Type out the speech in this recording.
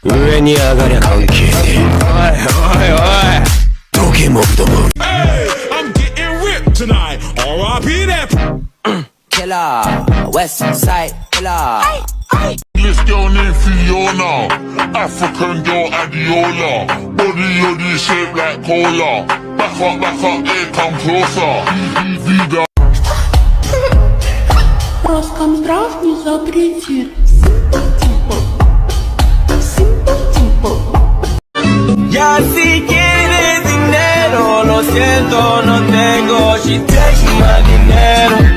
上に上がりゃ関係ねえ。どけモブども。 Hey, I'm getting ripped tonight. R.I.P. that. Killer, West Side Killer. English girl named Fiona, African girl Adiola. Body yoddy shaped like cola. Back up, hey, come closer. Vida. Роскомздрав не запретит. Ya si quieres dinero, lo siento, no tengo. She takes my dinero.